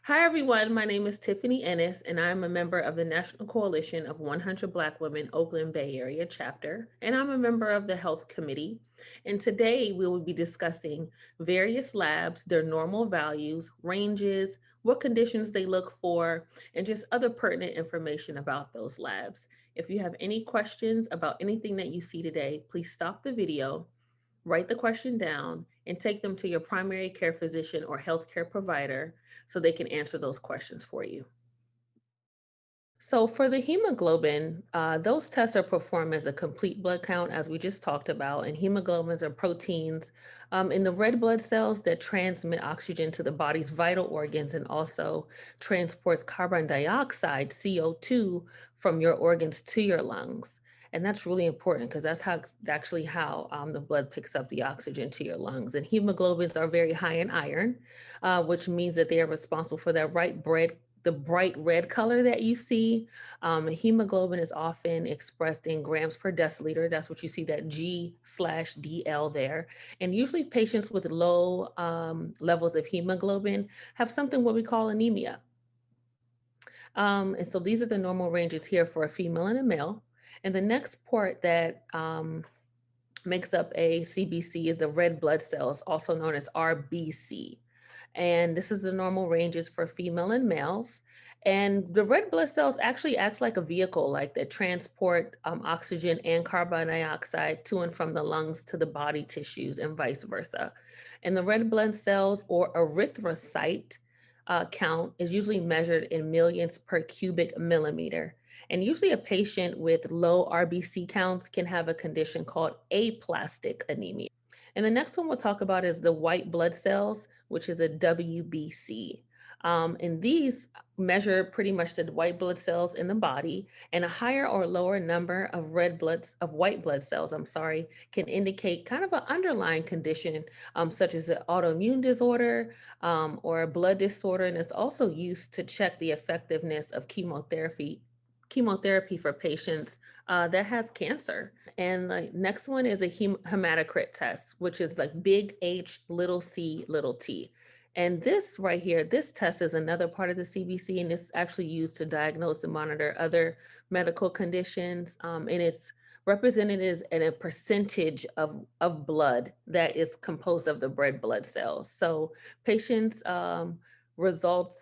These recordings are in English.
Hi, everyone. My name is Tiffany Ennis, and I'm a member of the National Coalition of 100 Black Women Oakland Bay Area chapter, and I'm a member of the Health Committee. And today we will be discussing various labs, their normal values, ranges, what conditions they look for, and just other pertinent information about those labs. If you have any questions about anything that you see today, please stop the video, write the question down, and take them to your primary care physician or healthcare provider so they can answer those questions for you. So for the hemoglobin, those tests are performed as a complete blood count, as we just talked about, and hemoglobins are proteins in the red blood cells that transmit oxygen to the body's vital organs and also transports carbon dioxide, CO2, from your organs to your lungs. And that's really important because that's actually how the blood picks up the oxygen to your lungs. And hemoglobins are very high in iron, which means that they are responsible for that the bright red color that you see. Hemoglobin is often expressed in grams per deciliter. That's what you see, that G/DL there. And usually patients with low levels of hemoglobin have something what we call anemia. And so these are the normal ranges here for a female and a male. And the next part that makes up a CBC is the red blood cells, also known as RBC. And this is the normal ranges for female and males. And the red blood cells actually acts like a vehicle, like that transport oxygen and carbon dioxide to and from the lungs to the body tissues and vice versa. And the red blood cells or erythrocyte count is usually measured in millions per cubic millimeter. And usually a patient with low RBC counts can have a condition called aplastic anemia. And the next one we'll talk about is the white blood cells, which is a WBC. And these measure pretty much the white blood cells in the body, and a higher or lower number of white blood cells, can indicate kind of an underlying condition, such as an autoimmune disorder or a blood disorder. And it's also used to check the effectiveness of chemotherapy for patients that has cancer. And the next one is a hematocrit test, which is like big H, little c, little t. And this right here, this test is another part of the CBC, and it's actually used to diagnose and monitor other medical conditions. And it's represented as in a percentage of blood that is composed of the red blood cells. So patients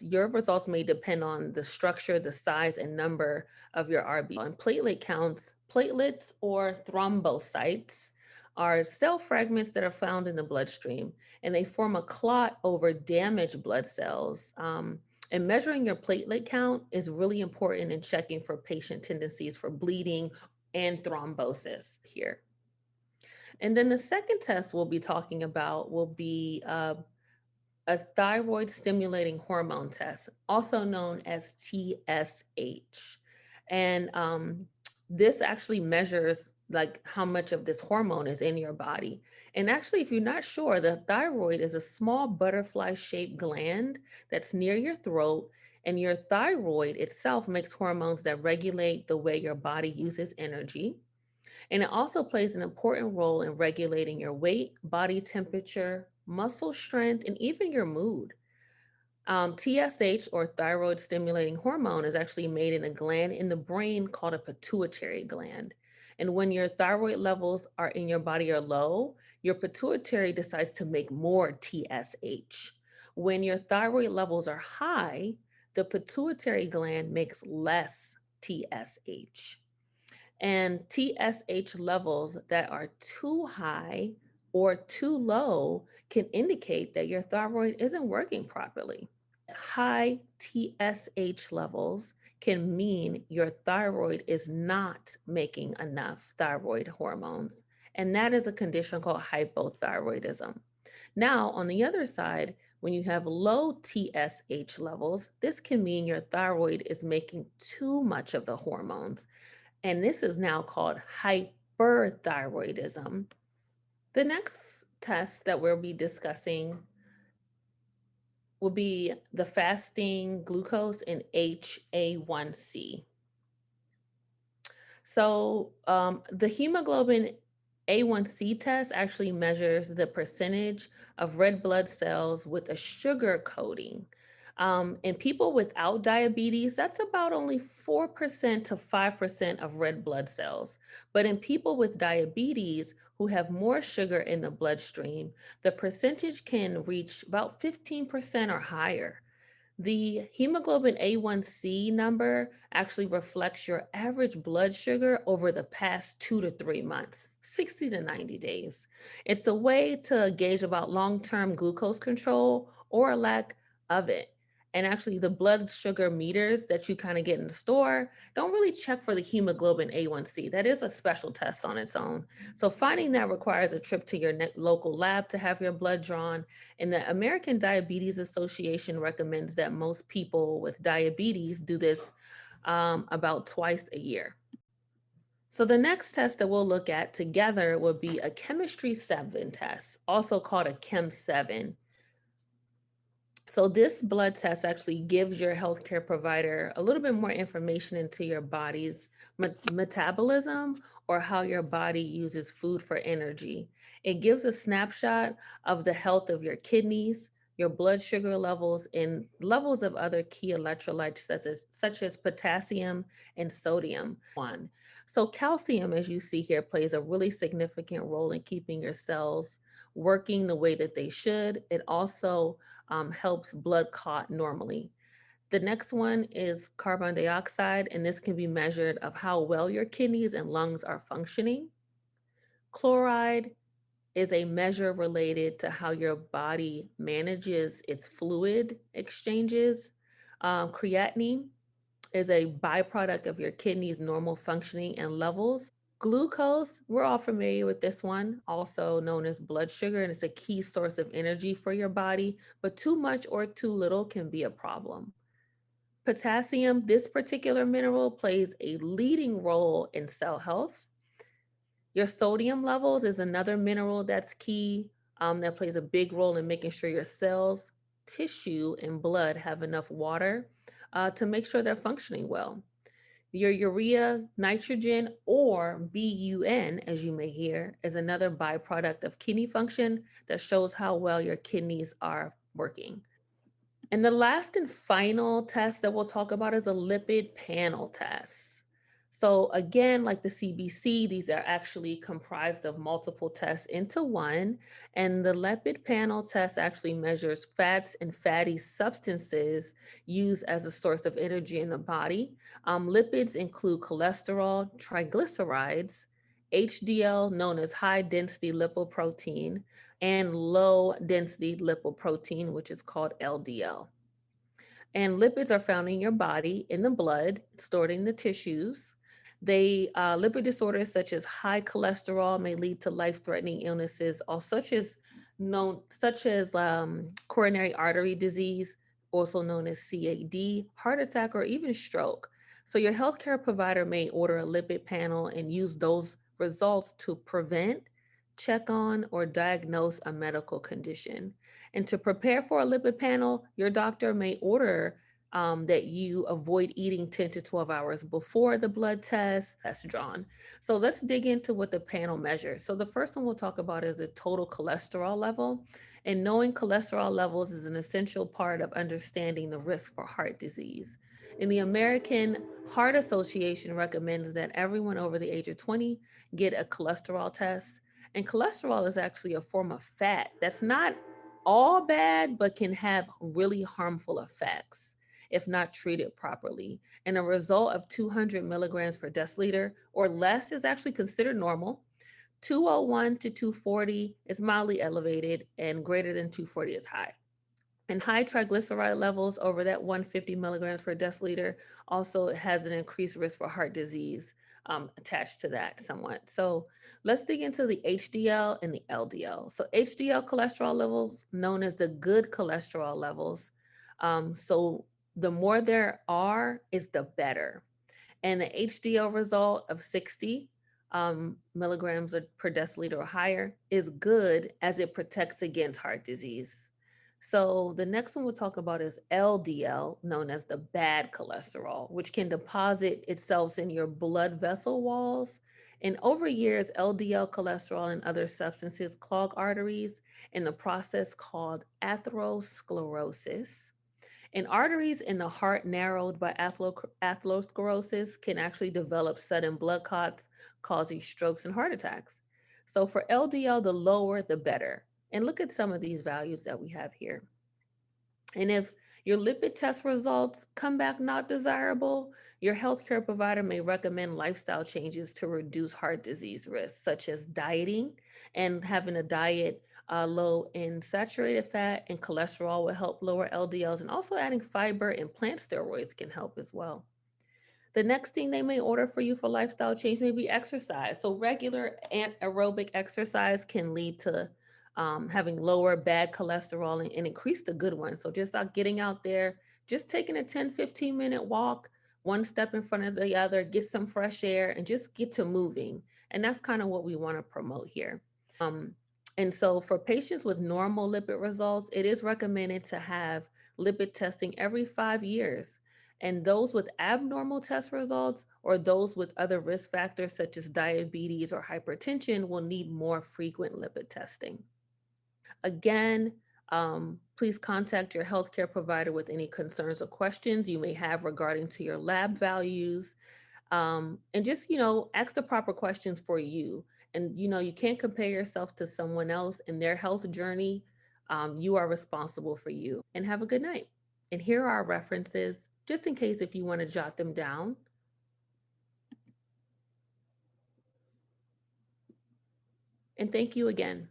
your results may depend on the structure, the size, and number of your RB. And platelet counts, platelets or thrombocytes are cell fragments that are found in the bloodstream, and they form a clot over damaged blood cells. And measuring your platelet count is really important in checking for patient tendencies for bleeding and thrombosis here. And then the second test we'll be talking about will be a thyroid stimulating hormone test, also known as TSH. And this actually measures like how much of this hormone is in your body. And actually, if you're not sure, the thyroid is a small butterfly shaped gland that's near your throat. And your thyroid itself makes hormones that regulate the way your body uses energy. And it also plays an important role in regulating your weight, body temperature, muscle strength, and even your mood. TSH, or thyroid stimulating hormone, is actually made in a gland in the brain called a pituitary gland. And when your thyroid levels are in your body are low, your pituitary decides to make more TSH. When your thyroid levels are high, the pituitary gland makes less TSH. And TSH levels that are too high or too low can indicate that your thyroid isn't working properly. High TSH levels can mean your thyroid is not making enough thyroid hormones. And that is a condition called hypothyroidism. Now, on the other side, when you have low TSH levels, this can mean your thyroid is making too much of the hormones. And this is now called hyperthyroidism. The next test that we'll be discussing will be the fasting glucose and HA1C. So the hemoglobin A1C test actually measures the percentage of red blood cells with a sugar coating. In people without diabetes, that's about only 4% to 5% of red blood cells. But in people with diabetes who have more sugar in the bloodstream, the percentage can reach about 15% or higher. The hemoglobin A1C number actually reflects your average blood sugar over the past 2 to 3 months, 60 to 90 days. It's a way to gauge about long term glucose control or a lack of it. And actually, the blood sugar meters that you kind of get in the store don't really check for the hemoglobin A1C. That is a special test on its own. So, finding that requires a trip to your local lab to have your blood drawn, and the American Diabetes Association recommends that most people with diabetes do this about twice a year. So the next test that we'll look at together will be a chemistry 7 test, also called a Chem 7. So this blood test actually gives your healthcare provider a little bit more information into your body's metabolism or how your body uses food for energy. It gives a snapshot of the health of your kidneys, your blood sugar levels, and levels of other key electrolytes such as potassium and sodium. One. So calcium, as you see here, plays a really significant role in keeping your cells working the way that they should. It also helps blood clot normally. The next one is carbon dioxide, and this can be measured of how well your kidneys and lungs are functioning. Chloride is a measure related to how your body manages its fluid exchanges. Creatinine is a byproduct of your kidneys' normal functioning and levels. Glucose, we're all familiar with this one, also known as blood sugar, and it's a key source of energy for your body, but too much or too little can be a problem. Potassium, this particular mineral plays a leading role in cell health. Your sodium levels is another mineral that's key, that plays a big role in making sure your cells, tissue, and blood have enough water to make sure they're functioning well. Your urea, nitrogen, or BUN, as you may hear, is another byproduct of kidney function that shows how well your kidneys are working. And the last and final test that we'll talk about is a lipid panel test. So again, like the CBC, these are actually comprised of multiple tests into one. And the lipid panel test actually measures fats and fatty substances used as a source of energy in the body. Lipids include cholesterol, triglycerides, HDL, known as high density lipoprotein, and low density lipoprotein, which is called LDL. And lipids are found in your body, in the blood, stored in the tissues. Lipid disorders such as high cholesterol may lead to life-threatening illnesses, or such as coronary artery disease, also known as CAD, heart attack, or even stroke. So your healthcare provider may order a lipid panel and use those results to prevent, check on, or diagnose a medical condition. And to prepare for a lipid panel, your doctor may order that you avoid eating 10 to 12 hours before the blood test drawn. So let's dig into what the panel measures. So the first one we'll talk about is the total cholesterol level. And knowing cholesterol levels is an essential part of understanding the risk for heart disease. And the American Heart Association recommends that everyone over the age of 20 get a cholesterol test. And cholesterol is actually a form of fat that's not all bad, but can have really harmful effects if not treated properly. And a result of 200 milligrams per deciliter or less is actually considered normal. 201 to 240 is mildly elevated, and greater than 240 is high. And high triglyceride levels over that 150 milligrams per deciliter also has an increased risk for heart disease attached to that somewhat. So let's dig into the HDL and the LDL. So HDL cholesterol levels, known as the good cholesterol levels. So the more there are, is the better. And the HDL result of 60 milligrams per deciliter or higher is good, as it protects against heart disease. So the next one we'll talk about is LDL, known as the bad cholesterol, which can deposit itself in your blood vessel walls. And over years, LDL cholesterol and other substances clog arteries in the process called atherosclerosis. And arteries in the heart narrowed by atherosclerosis can actually develop sudden blood clots, causing strokes and heart attacks. So for LDL, the lower, the better. And look at some of these values that we have here. And if your lipid test results come back not desirable, your healthcare provider may recommend lifestyle changes to reduce heart disease risks, such as dieting and having a diet low in saturated fat and cholesterol will help lower LDLs, and also adding fiber and plant steroids can help as well. The next thing they may order for you for lifestyle change may be exercise. So regular aerobic exercise can lead to having lower bad cholesterol and increase the good ones. So just getting out there, just taking a 10-15 minute walk, one step in front of the other, get some fresh air and just get to moving. And that's kind of what we want to promote here. Um, and so for patients with normal lipid results, it is recommended to have lipid testing every 5 years. And those with abnormal test results or those with other risk factors such as diabetes or hypertension will need more frequent lipid testing. Again, please contact your healthcare provider with any concerns or questions you may have regarding to your lab values, and just ask the proper questions for you. And you can't compare yourself to someone else in their health journey. You are responsible for you. And have a good night. And here are our references just in case if you want to jot them down. And thank you again.